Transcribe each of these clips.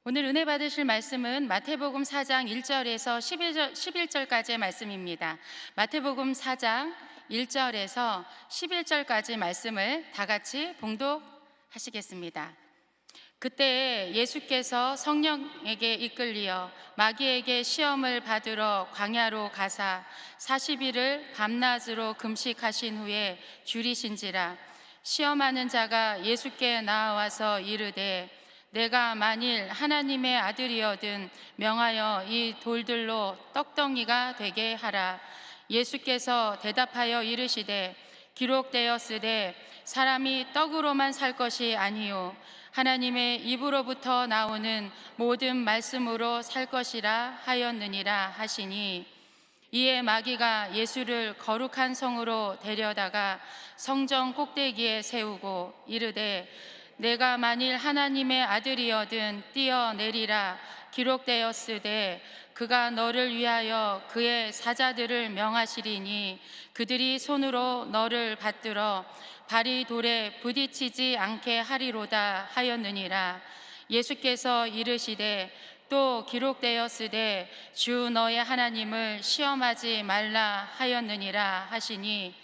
오늘 은혜 받으실 말씀은 마태복음 4장 1절에서 11절까지의 말씀입니다. 마태복음 4장 1절에서 11절까지 말씀을 다 같이 봉독하시겠습니다. 그때 예수께서 성령에게 이끌리어 마귀에게 시험을 받으러 광야로 가사 40일을 밤낮으로 금식하신 후에 줄이신지라. 시험하는 자가 예수께 나와서 이르되 내가 만일 하나님의 아들이어든 명하여 이 돌들로 떡덩이가 되게 하라. 예수께서 대답하여 이르시되 기록되었으되 사람이 떡으로만 살 것이 아니요 하나님의 입으로부터 나오는 모든 말씀으로 살 것이라 하였느니라 하시니, 이에 마귀가 예수를 거룩한 성으로 데려다가 성전 꼭대기에 세우고 이르되 내가 만일 하나님의 아들이어든 뛰어내리라. 기록되었으되 그가 너를 위하여 그의 사자들을 명하시리니 그들이 손으로 너를 받들어 발이 돌에 부딪히지 않게 하리로다 하였느니라. 예수께서 이르시되 또 기록되었으되 주 너의 하나님을 시험하지 말라 하였느니라 하시니,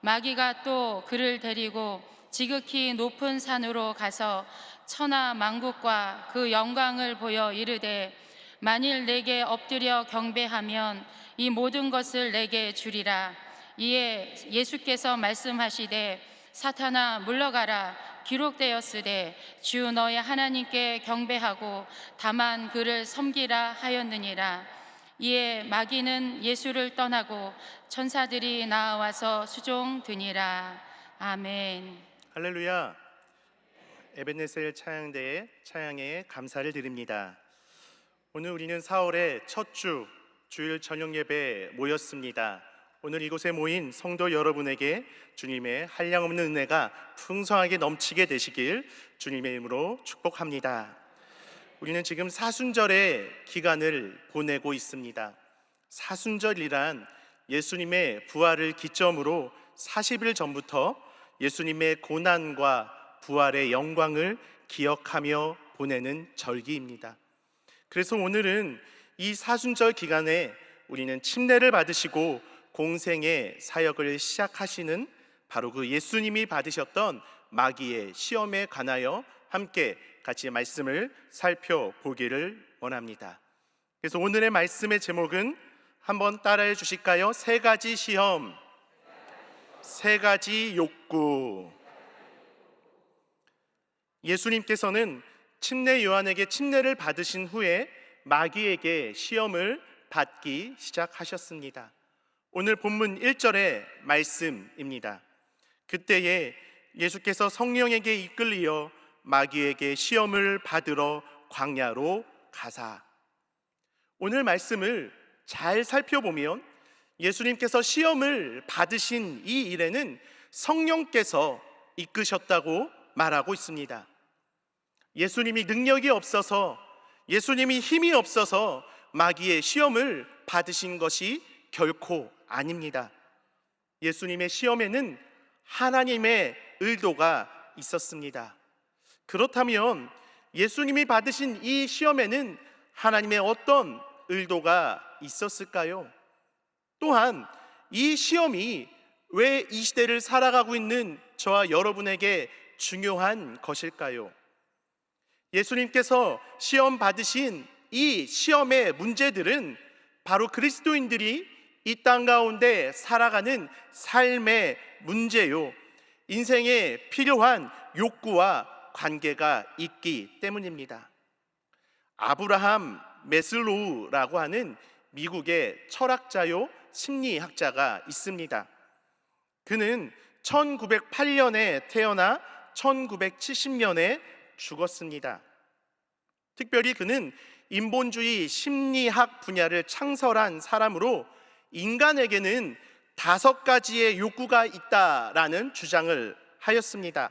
마귀가 또 그를 데리고 지극히 높은 산으로 가서 천하 만국과 그 영광을 보여 이르되 만일 내게 엎드려 경배하면 이 모든 것을 내게 주리라. 이에 예수께서 말씀하시되 사탄아 물러가라. 기록되었으되 주 너의 하나님께 경배하고 다만 그를 섬기라 하였느니라. 이에 마귀는 예수를 떠나고 천사들이 나와서 수종드니라. 아멘. 할렐루야. 에베네셀 찬양대의 찬양에 감사를 드립니다. 오늘 우리는 4월의 첫 주 주일 저녁 예배에 모였습니다. 오늘 이곳에 모인 성도 여러분에게 주님의 한량없는 은혜가 풍성하게 넘치게 되시길 주님의 이름으로 축복합니다. 우리는 지금 사순절의 기간을 보내고 있습니다. 사순절이란 예수님의 부활을 기점으로 40일 전부터 예수님의 고난과 부활의 영광을 기억하며 보내는 절기입니다. 그래서 오늘은 이 사순절 기간에 우리는 침례를 받으시고 공생의 사역을 시작하시는 바로 그 예수님이 받으셨던 마귀의 시험에 관하여 함께 같이 말씀을 살펴보기를 원합니다. 그래서 오늘의 말씀의 제목은 한번 따라해 주실까요? 세 가지 시험, 세 가지 욕구. 예수님께서는 침례 요한에게 침례를 받으신 후에 마귀에게 시험을 받기 시작하셨습니다. 오늘 본문 1절의 말씀입니다. 그때에 예수께서 성령에게 이끌리어 마귀에게 시험을 받으러 광야로 가사. 오늘 말씀을 잘 살펴보면 예수님께서 시험을 받으신 이 일에는 성령께서 이끄셨다고 말하고 있습니다. 예수님이 능력이 없어서, 예수님이 힘이 없어서 마귀의 시험을 받으신 것이 결코 아닙니다. 예수님의 시험에는 하나님의 의도가 있었습니다. 그렇다면 예수님이 받으신 이 시험에는 하나님의 어떤 의도가 있었을까요? 또한 이 시험이 왜 이 시대를 살아가고 있는 저와 여러분에게 중요한 것일까요? 예수님께서 시험 받으신 이 시험의 문제들은 바로 그리스도인들이 이 땅 가운데 살아가는 삶의 문제요, 인생에 필요한 욕구와 관계가 있기 때문입니다. 아브라함 메슬로우라고 하는 미국의 철학자요 심리학자가 있습니다. 그는 1908년에 태어나 1970년에 죽었습니다. 특별히 그는 인본주의 심리학 분야를 창설한 사람으로 인간에게는 5가지의 욕구가 있다라는 주장을 하였습니다.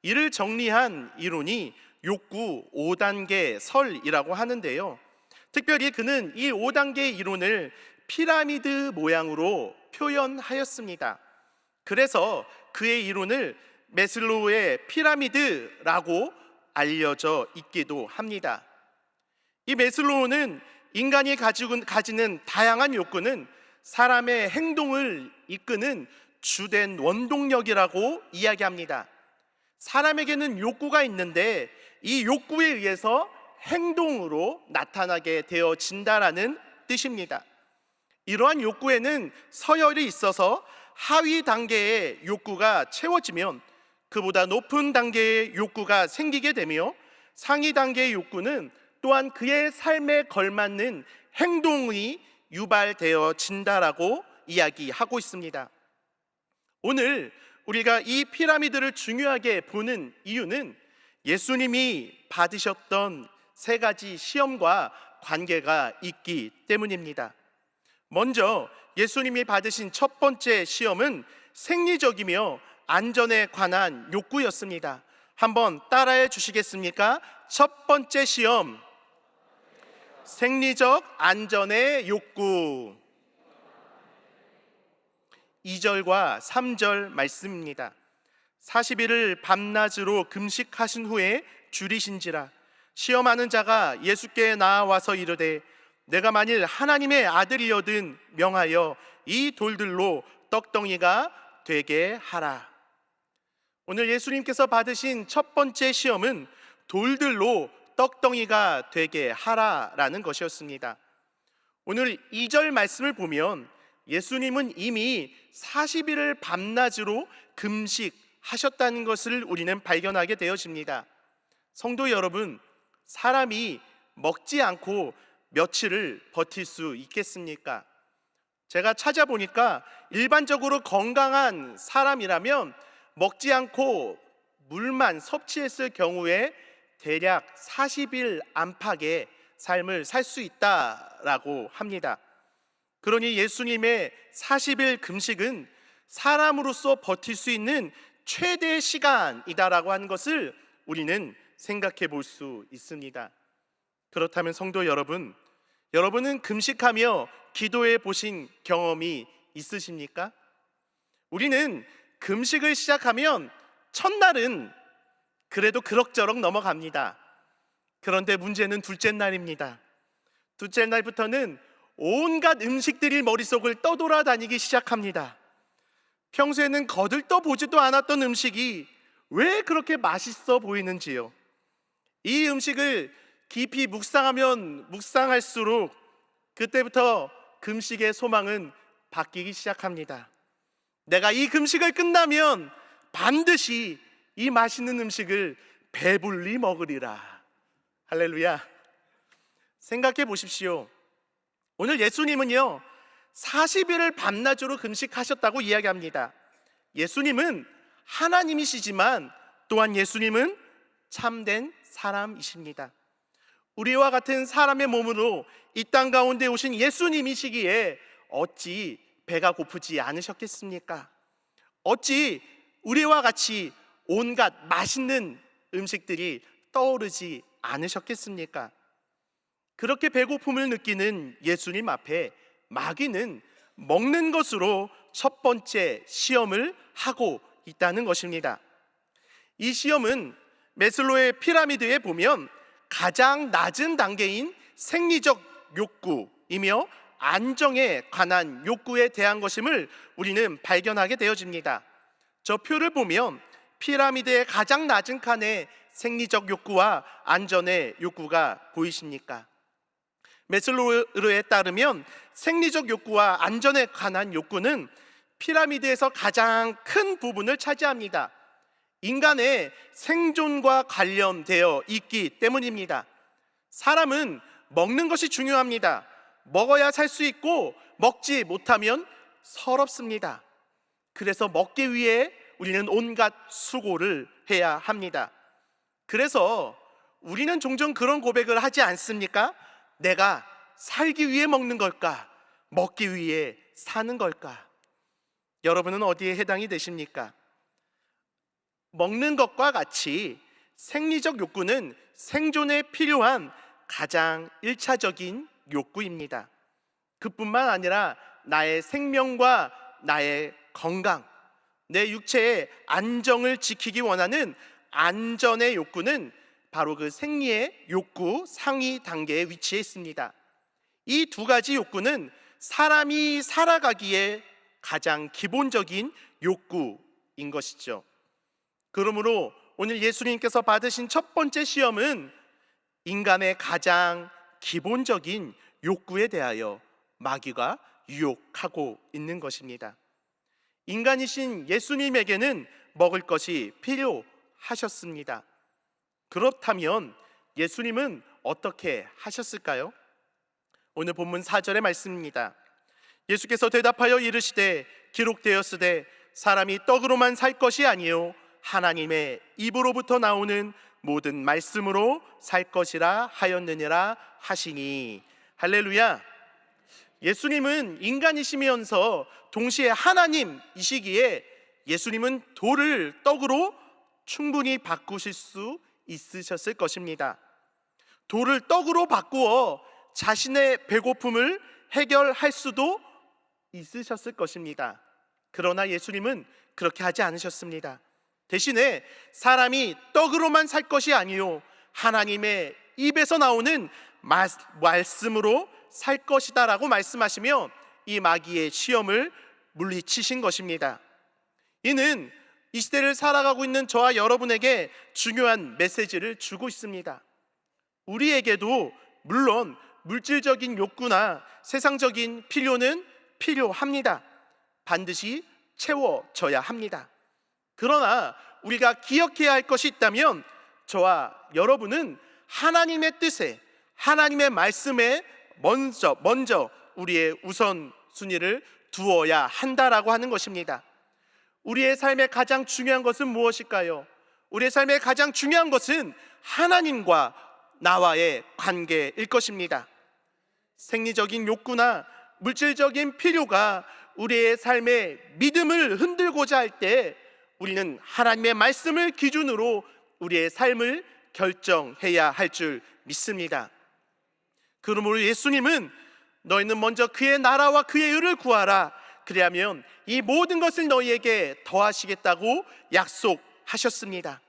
이를 정리한 이론이 욕구 5단계 설이라고 하는데요, 특별히 그는 이 5단계 이론을 피라미드 모양으로 표현하였습니다. 그래서 그의 이론을 메슬로우의 피라미드라고 알려져 있기도 합니다. 이 메슬로우는 인간이 가지는 다양한 욕구는 사람의 행동을 이끄는 주된 원동력이라고 이야기합니다. 사람에게는 욕구가 있는데 이 욕구에 의해서 행동으로 나타나게 되어진다라는 뜻입니다. 이러한 욕구에는 서열이 있어서 하위 단계의 욕구가 채워지면 그보다 높은 단계의 욕구가 생기게 되며 상위 단계의 욕구는 또한 그의 삶에 걸맞는 행동이 유발되어진다라고 이야기하고 있습니다. 오늘 우리가 이 피라미드를 중요하게 보는 이유는 예수님이 받으셨던 세 가지 시험과 관계가 있기 때문입니다. 먼저 예수님이 받으신 첫 번째 시험은 생리적이며 안전에 관한 욕구였습니다. 한번 따라해 주시겠습니까? 첫 번째 시험, 생리적 안전의 욕구. 2절과 3절 말씀입니다. 40일을 밤낮으로 금식하신 후에 줄이신지라 시험하는 자가 예수께 나와서 이르되 내가 만일 하나님의 아들이여든 명하여 이 돌들로 떡덩이가 되게 하라. 오늘 예수님께서 받으신 첫 번째 시험은 돌들로 떡덩이가 되게 하라라는 것이었습니다. 오늘 2절 말씀을 보면 예수님은 이미 40일을 밤낮으로 금식하셨다는 것을 우리는 발견하게 되어집니다. 성도 여러분, 사람이 먹지 않고 며칠을 버틸 수 있겠습니까? 제가 찾아보니까 일반적으로 건강한 사람이라면 먹지 않고 물만 섭취했을 경우에 대략 40일 안팎의 삶을 살 수 있다라고 합니다. 그러니 예수님의 40일 금식은 사람으로서 버틸 수 있는 최대 시간이다라고 하는 것을 우리는 생각해 볼 수 있습니다. 그렇다면 성도 여러분, 여러분은 금식하며 기도해 보신 경험이 있으십니까? 우리는 금식을 시작하면 첫날은 그래도 그럭저럭 넘어갑니다. 그런데 문제는 둘째 날입니다. 둘째 날부터는 온갖 음식들이 머릿속을 떠돌아다니기 시작합니다. 평소에는 거들떠 보지도 않았던 음식이 왜 그렇게 맛있어 보이는지요. 이 음식을 깊이 묵상하면 묵상할수록 그때부터 금식의 소망은 바뀌기 시작합니다. 내가 이 금식을 끝나면 반드시 이 맛있는 음식을 배불리 먹으리라. 할렐루야. 생각해 보십시오. 오늘 예수님은요 40일을 밤낮으로 금식하셨다고 이야기합니다. 예수님은 하나님이시지만 또한 예수님은 참된 사람이십니다. 우리와 같은 사람의 몸으로 이 땅 가운데 오신 예수님이시기에 어찌 배가 고프지 않으셨겠습니까? 어찌 우리와 같이 온갖 맛있는 음식들이 떠오르지 않으셨겠습니까? 그렇게 배고픔을 느끼는 예수님 앞에 마귀는 먹는 것으로 첫 번째 시험을 하고 있다는 것입니다. 이 시험은 메슬로의 피라미드에 보면 가장 낮은 단계인 생리적 욕구이며 안정에 관한 욕구에 대한 것임을 우리는 발견하게 되어집니다. 저 표를 보면 피라미드의 가장 낮은 칸에 생리적 욕구와 안전의 욕구가 보이십니까? 메슬로우에 따르면 생리적 욕구와 안전에 관한 욕구는 피라미드에서 가장 큰 부분을 차지합니다. 인간의 생존과 관련되어 있기 때문입니다. 사람은 먹는 것이 중요합니다. 먹어야 살 수 있고 먹지 못하면 서럽습니다. 그래서 먹기 위해 우리는 온갖 수고를 해야 합니다. 그래서 우리는 종종 그런 고백을 하지 않습니까? 내가 살기 위해 먹는 걸까? 먹기 위해 사는 걸까? 여러분은 어디에 해당이 되십니까? 먹는 것과 같이 생리적 욕구는 생존에 필요한 가장 1차적인 욕구입니다. 그뿐만 아니라 나의 생명과 나의 건강, 내 육체의 안정을 지키기 원하는 안전의 욕구는 바로 그 생리의 욕구 상위 단계에 위치해 있습니다. 이 두 가지 욕구는 사람이 살아가기에 가장 기본적인 욕구인 것이죠. 그러므로 오늘 예수님께서 받으신 첫 번째 시험은 인간의 가장 기본적인 욕구에 대하여 마귀가 유혹하고 있는 것입니다. 인간이신 예수님에게는 먹을 것이 필요하셨습니다. 그렇다면 예수님은 어떻게 하셨을까요? 오늘 본문 4절의 말씀입니다. 예수께서 대답하여 이르시되 기록되었으되 사람이 떡으로만 살 것이 아니요 하나님의 입으로부터 나오는 모든 말씀으로 살 것이라 하였느니라 하시니. 할렐루야. 예수님은 인간이시면서 동시에 하나님이시기에 예수님은 돌을 떡으로 충분히 바꾸실 수 있으셨을 것입니다. 돌을 떡으로 바꾸어 자신의 배고픔을 해결할 수도 있으셨을 것입니다. 그러나 예수님은 그렇게 하지 않으셨습니다. 대신에 사람이 떡으로만 살 것이 아니요 하나님의 입에서 나오는 말씀으로 살 것이다 라고 말씀하시며 이 마귀의 시험을 물리치신 것입니다. 이는 이 시대를 살아가고 있는 저와 여러분에게 중요한 메시지를 주고 있습니다. 우리에게도 물론 물질적인 욕구나 세상적인 필요는 필요합니다. 반드시 채워져야 합니다. 그러나 우리가 기억해야 할 것이 있다면 저와 여러분은 하나님의 뜻에, 하나님의 말씀에 먼저 우리의 우선순위를 두어야 한다라고 하는 것입니다. 우리의 삶의 가장 중요한 것은 무엇일까요? 우리의 삶의 가장 중요한 것은 하나님과 나와의 관계일 것입니다. 생리적인 욕구나 물질적인 필요가 우리의 삶의 믿음을 흔들고자 할 때 우리는 하나님의 말씀을 기준으로 우리의 삶을 결정해야 할 줄 믿습니다. 그러므로 예수님은 너희는 먼저 그의 나라와 그의 의를 구하라, 그리하면 이 모든 것을 너희에게 더하시겠다고 약속하셨습니다.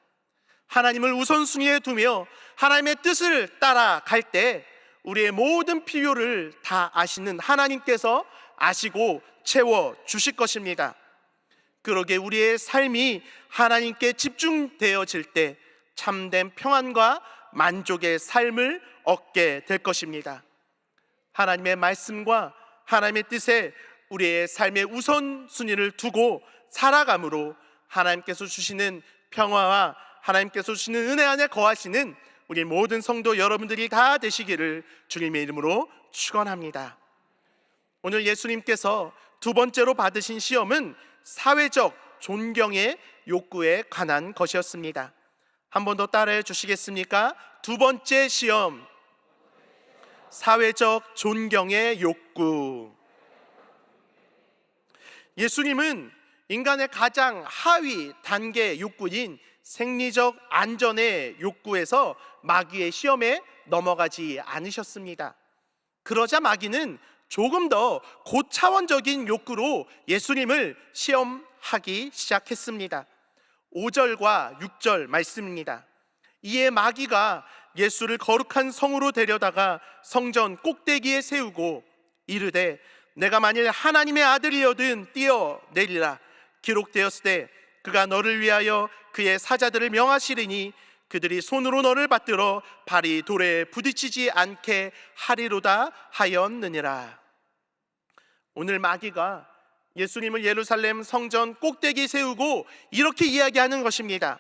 하나님을 우선순위에 두며 하나님의 뜻을 따라갈 때 우리의 모든 필요를 다 아시는 하나님께서 아시고 채워주실 것입니다. 그러게 우리의 삶이 하나님께 집중되어질 때 참된 평안과 만족의 삶을 얻게 될 것입니다. 하나님의 말씀과 하나님의 뜻에 우리의 삶의 우선순위를 두고 살아감으로 하나님께서 주시는 평화와 하나님께서 주시는 은혜 안에 거하시는 우리 모든 성도 여러분들이 다 되시기를 주님의 이름으로 축원합니다. 오늘 예수님께서 두 번째로 받으신 시험은 사회적 존경의 욕구에 관한 것이었습니다. 한 번 더 따라해 주시겠습니까? 두 번째 시험, 사회적 존경의 욕구. 예수님은 인간의 가장 하위 단계 욕구인 생리적 안전의 욕구에서 마귀의 시험에 넘어가지 않으셨습니다. 그러자 마귀는 조금 더 고차원적인 욕구로 예수님을 시험하기 시작했습니다. 5절과 6절 말씀입니다. 이에 마귀가 예수를 거룩한 성으로 데려다가 성전 꼭대기에 세우고 이르되 내가 만일 하나님의 아들이여든 뛰어내리라. 기록되었으되 그가 너를 위하여 그의 사자들을 명하시리니 그들이 손으로 너를 받들어 발이 돌에 부딪히지 않게 하리로다 하였느니라. 오늘 마귀가 예수님을 예루살렘 성전 꼭대기 세우고 이렇게 이야기하는 것입니다.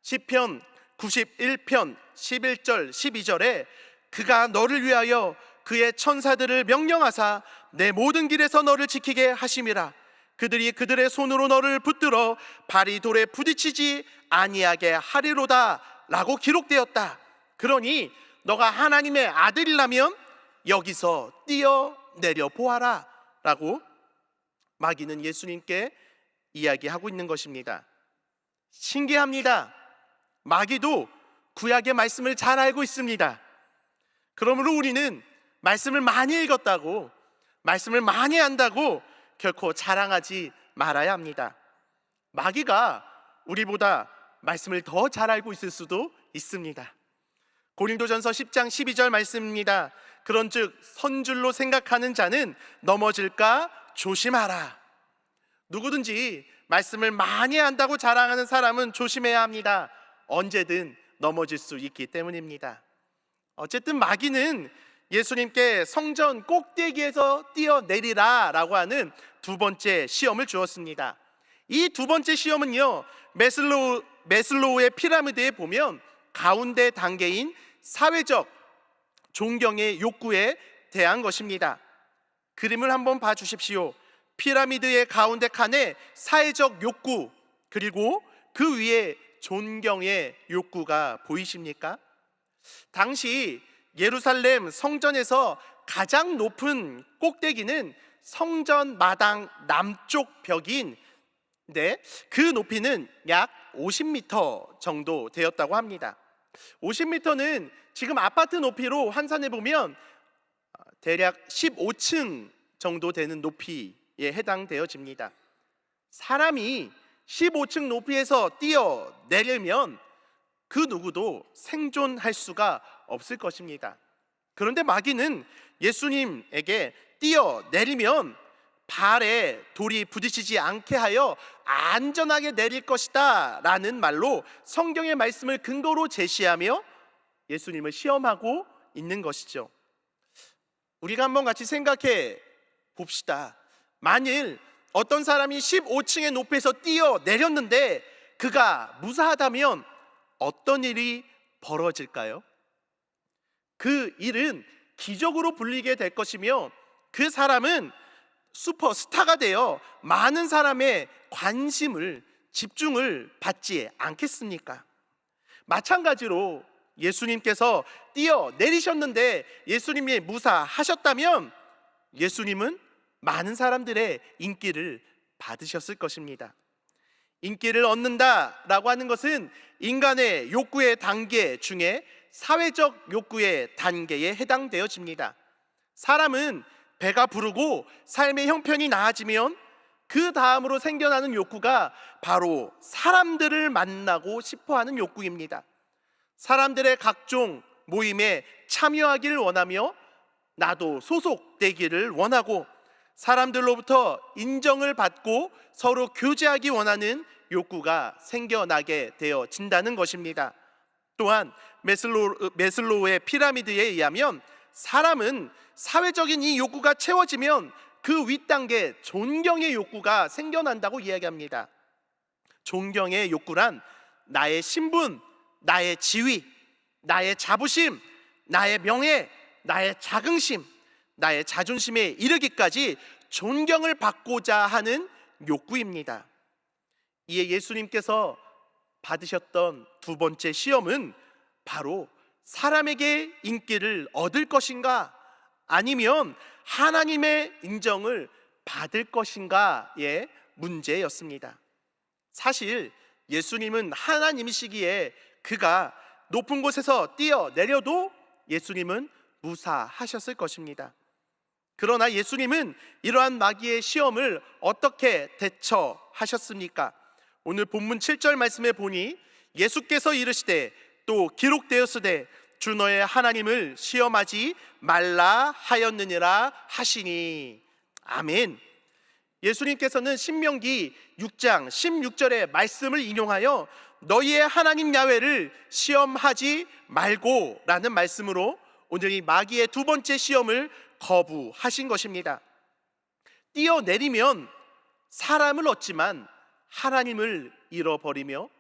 시편 91편 11절 12절에 그가 너를 위하여 그의 천사들을 명령하사 내 모든 길에서 너를 지키게 하심이라. 그들이 그들의 손으로 너를 붙들어 발이 돌에 부딪히지 아니하게 하리로다 라고 기록되었다. 그러니 너가 하나님의 아들이라면 여기서 뛰어내려 보아라 라고 마귀는 예수님께 이야기하고 있는 것입니다. 신기합니다. 마귀도 구약의 말씀을 잘 알고 있습니다. 그러므로 우리는 말씀을 많이 읽었다고, 말씀을 많이 안다고 결코 자랑하지 말아야 합니다. 마귀가 우리보다 말씀을 더 잘 알고 있을 수도 있습니다. 고린도전서 10장 12절 말씀입니다. 그런즉 선줄로 생각하는 자는 넘어질까 조심하라. 누구든지 말씀을 많이 한다고 자랑하는 사람은 조심해야 합니다. 언제든 넘어질 수 있기 때문입니다. 어쨌든 마귀는 예수님께 성전 꼭대기에서 뛰어내리라 라고 하는 두 번째 시험을 주었습니다. 이 두 번째 시험은요, 메슬로우의 피라미드에 보면 가운데 단계인 사회적 존경의 욕구에 대한 것입니다. 그림을 한번 봐주십시오. 피라미드의 가운데 칸에 사회적 욕구, 그리고 그 위에 존경의 욕구가 보이십니까? 당시 예루살렘 성전에서 가장 높은 꼭대기는 성전 마당 남쪽 벽인데 그 높이는 약 50m 정도 되었다고 합니다. 50m는 지금 아파트 높이로 환산해 보면 대략 15층 정도 되는 높이에 해당되어집니다. 사람이 15층 높이에서 뛰어내리면 그 누구도 생존할 수가 없을 것입니다. 그런데 마귀는 예수님에게 뛰어내리면 발에 돌이 부딪히지 않게 하여 안전하게 내릴 것이다 라는 말로 성경의 말씀을 근거로 제시하며 예수님을 시험하고 있는 것이죠. 우리가 한번 같이 생각해 봅시다. 만일 어떤 사람이 15층의 높이에서 뛰어내렸는데 그가 무사하다면 어떤 일이 벌어질까요? 그 일은 기적으로 불리게 될 것이며 그 사람은 슈퍼스타가 되어 많은 사람의 관심을, 집중을 받지 않겠습니까? 마찬가지로 예수님께서 뛰어내리셨는데 예수님이 무사하셨다면 예수님은 많은 사람들의 인기를 받으셨을 것입니다. 인기를 얻는다라고 하는 것은 인간의 욕구의 단계 중에 사회적 욕구의 단계에 해당되어집니다. 사람은 배가 부르고 삶의 형편이 나아지면 그 다음으로 생겨나는 욕구가 바로 사람들을 만나고 싶어하는 욕구입니다. 사람들의 각종 모임에 참여하기를 원하며 나도 소속되기를 원하고 사람들로부터 인정을 받고 서로 교제하기 원하는 욕구가 생겨나게 되어진다는 것입니다. 또한 메슬로우의 피라미드에 의하면 사람은 사회적인 이 욕구가 채워지면 그 윗단계 존경의 욕구가 생겨난다고 이야기합니다. 존경의 욕구란 나의 신분, 나의 지위, 나의 자부심, 나의 명예, 나의 자긍심, 나의 자존심에 이르기까지 존경을 받고자 하는 욕구입니다. 이에 예수님께서 받으셨던 두 번째 시험은 바로 사람에게 인기를 얻을 것인가 아니면 하나님의 인정을 받을 것인가의 문제였습니다. 사실 예수님은 하나님이시기에 그가 높은 곳에서 뛰어내려도 예수님은 무사하셨을 것입니다. 그러나 예수님은 이러한 마귀의 시험을 어떻게 대처하셨습니까? 오늘 본문 7절 말씀에 보니 예수께서 이르시되 또 기록되었으되 주 너의 하나님을 시험하지 말라 하였느니라 하시니. 아멘. 예수님께서는 신명기 6장 16절의 말씀을 인용하여 너희의 하나님 야훼를 시험하지 말고 라는 말씀으로 오늘 이 마귀의 두 번째 시험을 거부하신 것입니다. 뛰어내리면 사람을 얻지만 하나님을 잃어버리며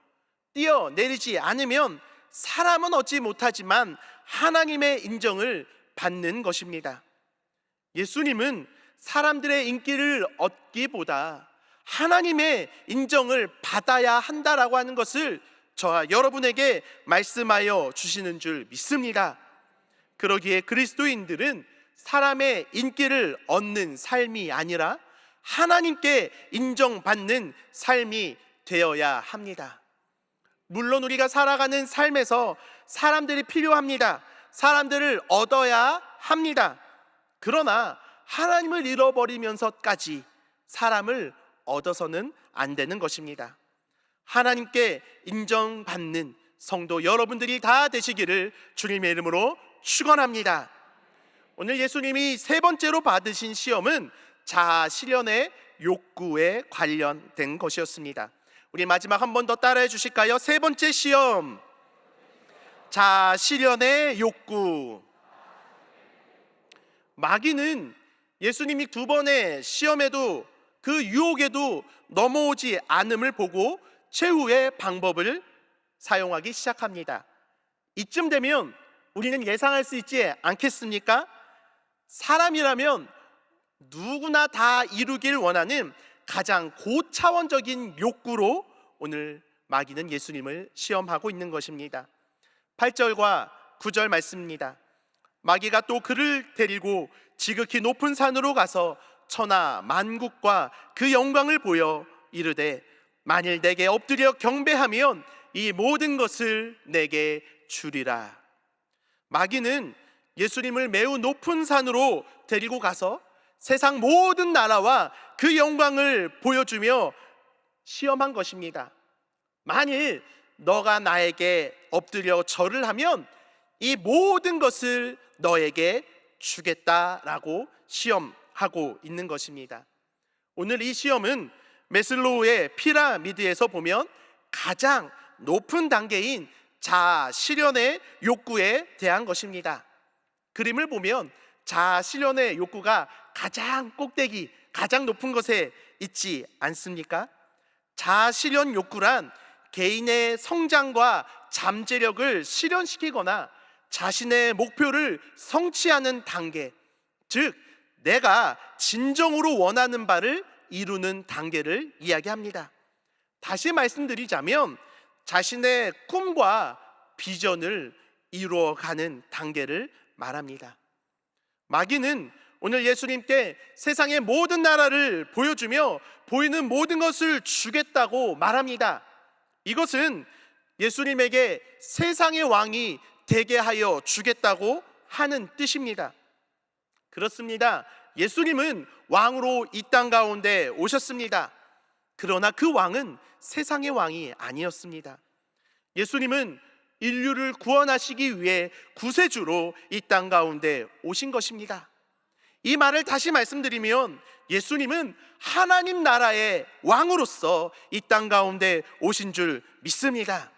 뛰어내리지 않으면 사람은 얻지 못하지만 하나님의 인정을 받는 것입니다. 예수님은 사람들의 인기를 얻기보다 하나님의 인정을 받아야 한다라고 하는 것을 저와 여러분에게 말씀하여 주시는 줄 믿습니다. 그러기에 그리스도인들은 사람의 인기를 얻는 삶이 아니라 하나님께 인정받는 삶이 되어야 합니다. 물론 우리가 살아가는 삶에서 사람들이 필요합니다. 사람들을 얻어야 합니다. 그러나 하나님을 잃어버리면서까지 사람을 얻어서는 안 되는 것입니다. 하나님께 인정받는 성도 여러분들이 다 되시기를 주님의 이름으로 축원합니다. 오늘 예수님이 세 번째로 받으신 시험은 자아 실현의 욕구에 관련된 것이었습니다. 우리 마지막 한 번 더 따라해 주실까요? 세 번째 시험, 자아 실현의 욕구. 마귀는 예수님이 두 번의 시험에도 그 유혹에도 넘어오지 않음을 보고 최후의 방법을 사용하기 시작합니다. 이쯤 되면 우리는 예상할 수 있지 않겠습니까? 사람이라면 누구나 다 이루길 원하는 가장 고차원적인 욕구로 오늘 마귀는 예수님을 시험하고 있는 것입니다. 8절과 9절 말씀입니다. 마귀가 또 그를 데리고 지극히 높은 산으로 가서 천하 만국과 그 영광을 보여 이르되 만일 내게 엎드려 경배하면 이 모든 것을 내게 주리라. 마귀는 예수님을 매우 높은 산으로 데리고 가서 세상 모든 나라와 그 영광을 보여주며 시험한 것입니다. 만일 너가 나에게 엎드려 절을 하면 이 모든 것을 너에게 주겠다라고 시험하고 있는 것입니다. 오늘 이 시험은 메슬로우의 피라미드에서 보면 가장 높은 단계인 자아 실현의 욕구에 대한 것입니다. 그림을 보면 자아 실현의 욕구가 가장 꼭대기, 가장 높은 것에 있지 않습니까? 자아 실현 욕구란 개인의 성장과 잠재력을 실현시키거나 자신의 목표를 성취하는 단계, 즉 내가 진정으로 원하는 바를 이루는 단계를 이야기합니다. 다시 말씀드리자면 자신의 꿈과 비전을 이루어가는 단계를 말합니다. 마귀는 오늘 예수님께 세상의 모든 나라를 보여주며 보이는 모든 것을 주겠다고 말합니다. 이것은 예수님에게 세상의 왕이 되게 하여 주겠다고 하는 뜻입니다. 그렇습니다. 예수님은 왕으로 이 땅 가운데 오셨습니다. 그러나 그 왕은 세상의 왕이 아니었습니다. 예수님은 인류를 구원하시기 위해 구세주로 이 땅 가운데 오신 것입니다. 이 말을 다시 말씀드리면 예수님은 하나님 나라의 왕으로서 이 땅 가운데 오신 줄 믿습니다.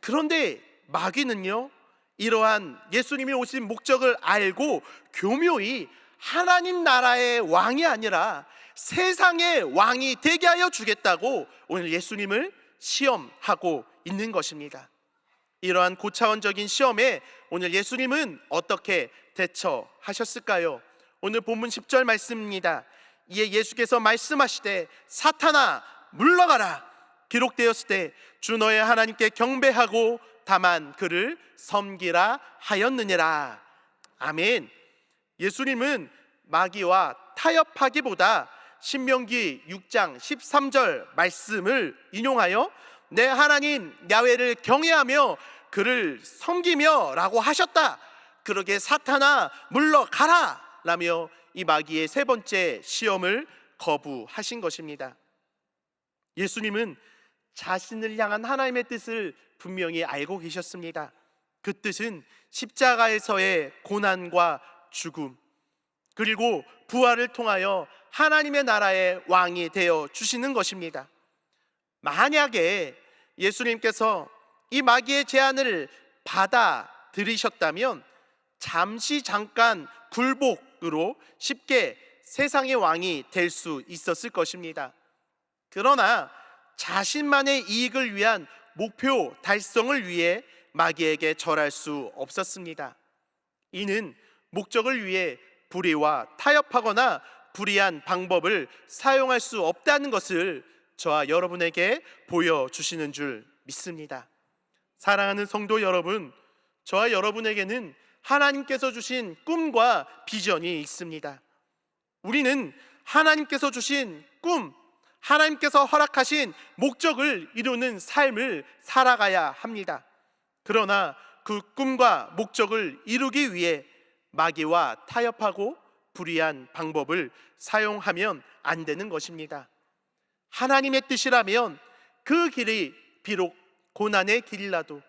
그런데 마귀는요, 이러한 예수님이 오신 목적을 알고 교묘히 하나님 나라의 왕이 아니라 세상의 왕이 되게 하여 주겠다고 오늘 예수님을 시험하고 있는 것입니다. 이러한 고차원적인 시험에 오늘 예수님은 어떻게 대처하셨을까요? 오늘 본문 10절 말씀입니다. 이에 예수께서 말씀하시되 사탄아 물러가라. 기록되었을 때 주 너의 하나님께 경배하고 다만 그를 섬기라 하였느니라. 아멘. 예수님은 마귀와 타협하기보다 신명기 6장 13절 말씀을 인용하여 내 하나님 야훼를 경외하며 그를 섬기며 라고 하셨다. 그러게 사탄아 물러가라 라며 이 마귀의 세 번째 시험을 거부하신 것입니다. 예수님은 자신을 향한 하나님의 뜻을 분명히 알고 계셨습니다. 그 뜻은 십자가에서의 고난과 죽음, 그리고 부활을 통하여 하나님의 나라의 왕이 되어 주시는 것입니다. 만약에 예수님께서 이 마귀의 제안을 받아들이셨다면 잠깐 굴복으로 쉽게 세상의 왕이 될 수 있었을 것입니다. 그러나 자신만의 이익을 위한 목표 달성을 위해 마귀에게 절할 수 없었습니다. 이는 목적을 위해 불의와 타협하거나 불의한 방법을 사용할 수 없다는 것을 저와 여러분에게 보여주시는 줄 믿습니다. 사랑하는 성도 여러분, 저와 여러분에게는 하나님께서 주신 꿈과 비전이 있습니다. 우리는 하나님께서 주신 꿈, 하나님께서 허락하신 목적을 이루는 삶을 살아가야 합니다. 그러나 그 꿈과 목적을 이루기 위해 마귀와 타협하고 불의한 방법을 사용하면 안 되는 것입니다. 하나님의 뜻이라면 그 길이 비록 고난의 길이라도,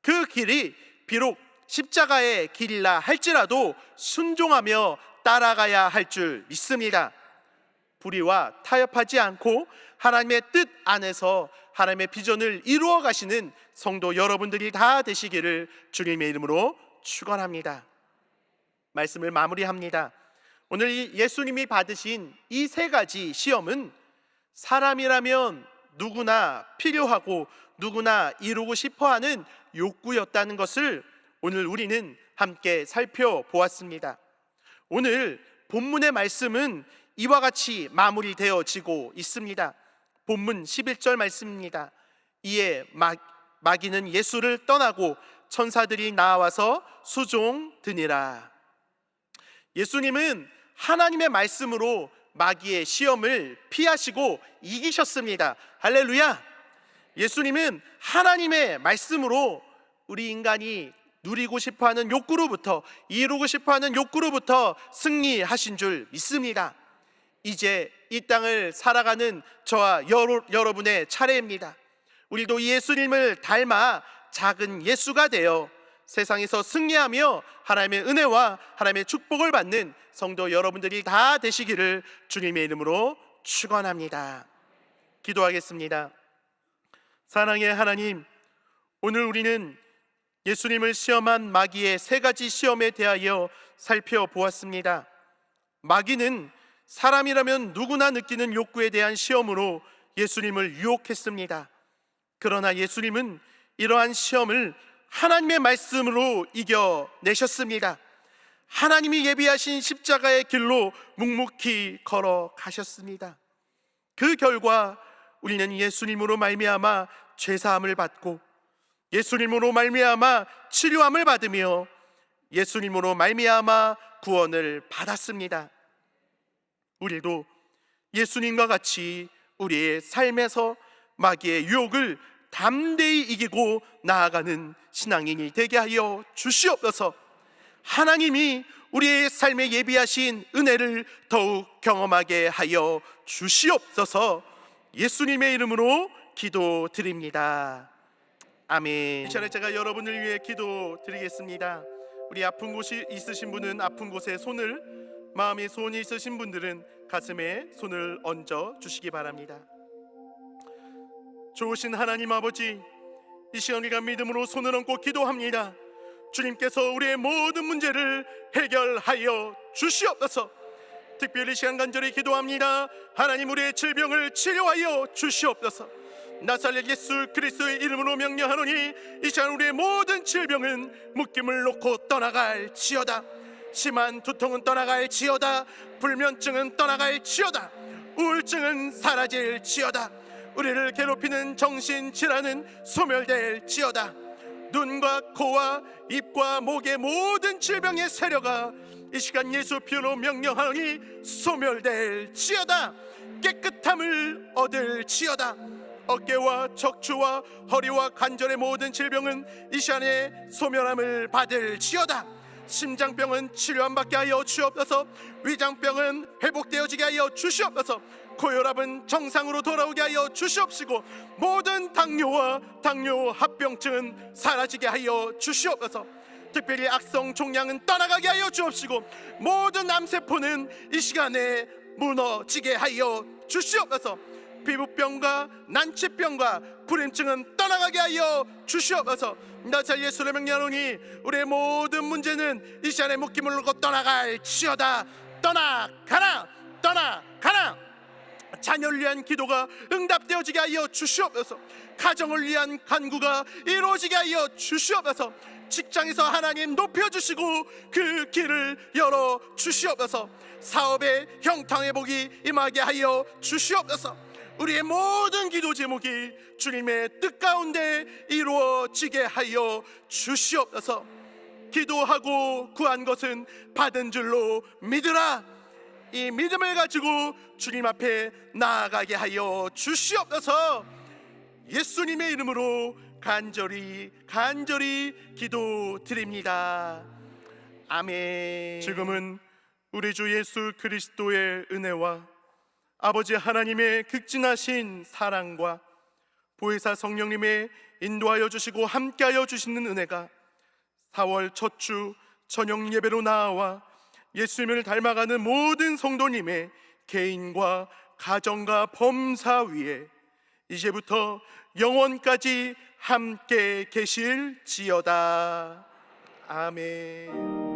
그 길이 비록 십자가의 길이라 할지라도 순종하며 따라가야 할 줄 믿습니다. 불의와 타협하지 않고 하나님의 뜻 안에서 하나님의 비전을 이루어 가시는 성도 여러분들이 다 되시기를 주님의 이름으로 축원합니다. 말씀을 마무리합니다. 오늘 예수님이 받으신 이 세 가지 시험은 사람이라면 누구나 필요하고 누구나 이루고 싶어하는 욕구였다는 것을 오늘 우리는 함께 살펴보았습니다. 오늘 본문의 말씀은 이와 같이 마무리되어지고 있습니다. 본문 11절 말씀입니다. 이에 마귀는 예수를 떠나고 천사들이 나와서 수종드니라. 예수님은 하나님의 말씀으로 마귀의 시험을 피하시고 이기셨습니다. 할렐루야! 예수님은 하나님의 말씀으로 우리 인간이 누리고 싶어하는 욕구로부터, 이루고 싶어하는 욕구로부터 승리하신 줄 믿습니다. 이제 이 땅을 살아가는 저와 여러분의 차례입니다. 우리도 예수님을 닮아 작은 예수가 되어 세상에서 승리하며 하나님의 은혜와 하나님의 축복을 받는 성도 여러분들이 다 되시기를 주님의 이름으로 축원합니다. 기도하겠습니다. 사랑의 하나님, 오늘 우리는 예수님을 시험한 마귀의 세 가지 시험에 대하여 살펴보았습니다. 마귀는 사람이라면 누구나 느끼는 욕구에 대한 시험으로 예수님을 유혹했습니다. 그러나 예수님은 이러한 시험을 하나님의 말씀으로 이겨내셨습니다. 하나님이 예비하신 십자가의 길로 묵묵히 걸어가셨습니다. 그 결과 우리는 예수님으로 말미암아 죄사함을 받고 예수님으로 말미암아 치료함을 받으며 예수님으로 말미암아 구원을 받았습니다. 우리도 예수님과 같이 우리의 삶에서 마귀의 유혹을 담대히 이기고 나아가는 신앙인이 되게 하여 주시옵소서. 하나님이 우리의 삶에 예비하신 은혜를 더욱 경험하게 하여 주시옵소서. 예수님의 이름으로 기도드립니다. 아멘. 이 시간에 제가 여러분을 위해 기도드리겠습니다. 우리 아픈 곳이 있으신 분은 아픈 곳에 손을, 마음에 소원이 있으신 분들은 가슴에 손을 얹어 주시기 바랍니다. 좋으신 하나님 아버지, 이 시간 우리가 믿음으로 손을 얹고 기도합니다. 주님께서 우리의 모든 문제를 해결하여 주시옵소서. 특별히 이 시간 간절히 기도합니다. 하나님, 우리의 질병을 치료하여 주시옵소서. 나사렛 예수 그리스도의 이름으로 명령하노니 이 시간 우리의 모든 질병은 묶임을 놓고 떠나갈지어다. 심한 두통은 떠나갈지어다. 불면증은 떠나갈지어다. 우울증은 사라질지어다. 우리를 괴롭히는 정신질환은 소멸될지어다. 눈과 코와 입과 목의 모든 질병의 세력아 이 시간 예수 피로 명령하니 소멸될지어다. 깨끗함을 얻을지어다. 어깨와 척추와 허리와 관절의 모든 질병은 이 시간에 소멸함을 받을지어다. 심장병은 치료 안 받게 하여 주옵소서. 위장병은 회복되어지게 하여 주시옵소서. 고혈압은 정상으로 돌아오게 하여 주시옵시고 모든 당뇨와 당뇨 합병증은 사라지게 하여 주시옵소서. 특별히 악성 종양은 떠나가게 하여 주옵시고 모든 암세포는 이 시간에 무너지게 하여 주시옵소서. 피부병과 난치병과 불임증은 떠나가게 하여 주시옵소서. 나살 예수를 명령하노니 우리의 모든 문제는 이 시간에 묶임을 놓고 떠나갈지어다. 떠나가라, 떠나가라. 자녀를 위한 기도가 응답되어지게 하여 주시옵소서. 가정을 위한 간구가 이루어지게 하여 주시옵소서. 직장에서 하나님 높여주시고 그 길을 열어 주시옵소서. 사업의 형통의 복이 임하게 하여 주시옵소서. 우리의 모든 기도 제목이 주님의 뜻 가운데 이루어지게 하여 주시옵소서. 기도하고 구한 것은 받은 줄로 믿으라. 이 믿음을 가지고 주님 앞에 나아가게 하여 주시옵소서. 예수님의 이름으로 간절히 기도드립니다. 아멘. 지금은 우리 주 예수 그리스도의 은혜와 아버지 하나님의 극진하신 사랑과 보혜사 성령님의 인도하여 주시고 함께하여 주시는 은혜가 4월 첫 주 저녁 예배로 나와 예수님을 닮아가는 모든 성도님의 개인과 가정과 범사 위에 이제부터 영원까지 함께 계실지어다. 아멘.